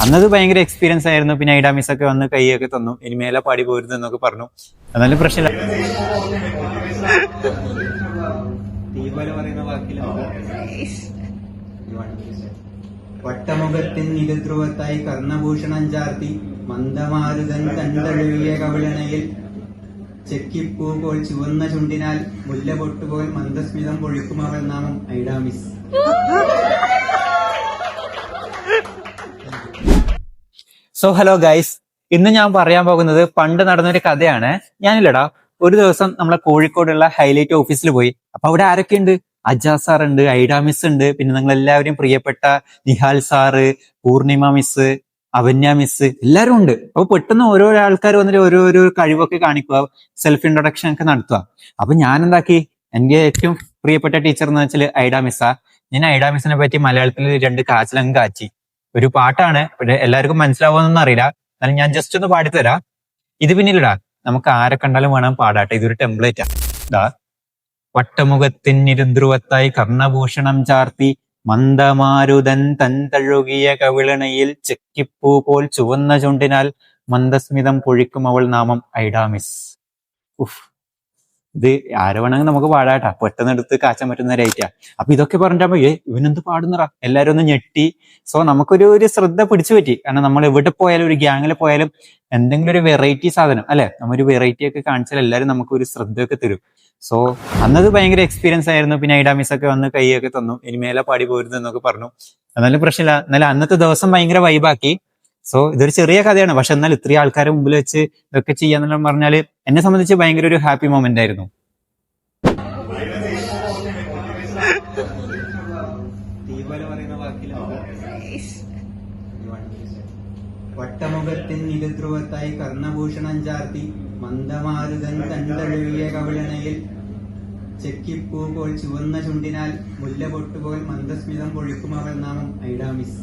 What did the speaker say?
അന്നത് ഭയങ്കര എക്സ്പീരിയൻസ് ആയിരുന്നു. പിന്നെ ഐഡാമിസ് ഒക്കെ വന്ന് കൈയൊക്കെ തന്നു, ഇനി മേലെ പാടി പോരുത് എന്നൊക്കെ പറഞ്ഞു. എന്നാലും പ്രശ്നമില്ല. വട്ടമുഖത്തിൻ ഇരുധ്രുവത്തായി കർണഭൂഷണം ചാർത്തി മന്ദമാരുതൻ തന്തഴുകിയ കവിളണയിൽ ചെക്കിപ്പൂ പോൽ ചുവന്ന ചുണ്ടിനാൽ മുല്ല പൊട്ടുപോൽ മന്ദസ്മിതം പൊഴിക്കും അവൾ നാമം ഐഡാമിസ്. സോ ഹലോ ഗൈസ്, ഇന്ന് ഞാൻ പറയാൻ പോകുന്നത് പണ്ട് നടന്നൊരു കഥയാണ്. ഞാനില്ലടാ, ഒരു ദിവസം നമ്മളെ കോഴിക്കോടുള്ള ഹൈലൈറ്റ് ഓഫീസിൽ പോയി. അപ്പൊ അവിടെ ആരൊക്കെ ഉണ്ട്? അജാസ് സാർ ഉണ്ട്, ഐഡാമിസ് ഉണ്ട്, പിന്നെ നിങ്ങൾ എല്ലാവരും പ്രിയപ്പെട്ട Nihal sir, Purnima miss, Avanya miss, എല്ലാവരും ഉണ്ട്. അപ്പൊ പെട്ടെന്ന് ഓരോ ആൾക്കാർ വന്നിട്ട് ഓരോരോ കഴിവൊക്കെ കാണിക്കുക, സെൽഫ് ഇൻട്രൊഡക്ഷൻ ഒക്കെ നടത്തുക. അപ്പൊ ഞാൻ എന്താക്കി, എന്റെ ഏറ്റവും പ്രിയപ്പെട്ട ടീച്ചർ എന്ന് വെച്ചാൽ ഐഡാമിസാ. ഞാൻ ഐഡാമിസിനെ പറ്റി മലയാളത്തിൽ 2 കാച്ചിലങ്ങ് കാച്ചി. ഒരു പാട്ടാണ്, പക്ഷെ എല്ലാവർക്കും മനസ്സിലാവുമെന്നൊന്നും അറിയില്ല. എന്നാലും ഞാൻ ജസ്റ്റ് ഒന്ന് പാടിത്തരാം. ഇത് പിന്നിലിടാ, നമുക്ക് ആരെ കണ്ടാലും വേണം പാടാട്ടെ. ഇതൊരു ടെംപ്ലേറ്റാ. ഇതാ: വട്ടമുഖത്തിൻ ഇരുധ്രുവത്തായി കർണഭൂഷണം ചാർത്തി മന്ദമാരുതൻ തൻ തഴുകിയ കവിളണയിൽ ചെക്കിപ്പൂ പോൽ ചുവന്ന ചുണ്ടിനാൽ മന്ദസ്മിതം പൊഴിക്കും അവൾ നാമം ഐഡാമിസ്. ഉഫ്, ഇത് ആരെ വേണമെങ്കിൽ നമുക്ക് പാടാട്ടാ, പെട്ടെന്ന് എടുത്ത് കാച്ചാൻ പറ്റുന്ന റേറ്റാ. അപ്പൊ ഇതൊക്കെ പറഞ്ഞപ്പോ ഇവനെന്ത് പാടുന്നറാ, എല്ലാരും ഒന്ന് ഞെട്ടി. സോ നമുക്കൊരു ശ്രദ്ധ പിടിച്ചു പറ്റി. കാരണം നമ്മൾ എവിടെ പോയാലും, ഒരു ഗ്യാങ്ങിൽ പോയാലും എന്തെങ്കിലും ഒരു വെറൈറ്റി സാധനം അല്ലെ, നമ്മൊരു വെറൈറ്റി ഒക്കെ കാണിച്ചാൽ എല്ലാവരും നമുക്കൊരു ശ്രദ്ധയൊക്കെ തരും. സോ അന്നത് ഭയങ്കര എക്സ്പീരിയൻസ് ആയിരുന്നു. പിന്നെ ഐഡാമിസ് ഒക്കെ വന്ന് കൈയൊക്കെ തന്നു, ഇനി മേലെ പാടി പോരുത് എന്നൊക്കെ പറഞ്ഞു. എന്നാലും പ്രശ്നമില്ല. എന്നാലും അന്നത്തെ ദിവസം ഭയങ്കര വൈബാക്കി. സോ ഇതൊരു ചെറിയ കഥയാണ്, പക്ഷെ എന്നാൽ ഇത്രയും ആൾക്കാരെ മുമ്പിൽ വെച്ച് ഇതൊക്കെ ചെയ്യാന്നെല്ലാം പറഞ്ഞാല് എന്നെ സംബന്ധിച്ച് ഭയങ്കര ഒരു ഹാപ്പി മൊമെന്റ് ആയിരുന്നു. വട്ടമുഖത്തിൻ ഇരുധ്രുവത്തായി കർണഭൂഷണം ചാർത്തി മന്ദമാരുതൻ തന്തഴുകിയ കവിളണയിൽ ചെക്കിപ്പൂ പോൽ ചുവന്ന ചുണ്ടിനാൽ മുല്ല പൊട്ടുപോൽ മന്ദസ്മിതം പൊഴിക്കും അവൾ നാമം ഐഡാമിസ്.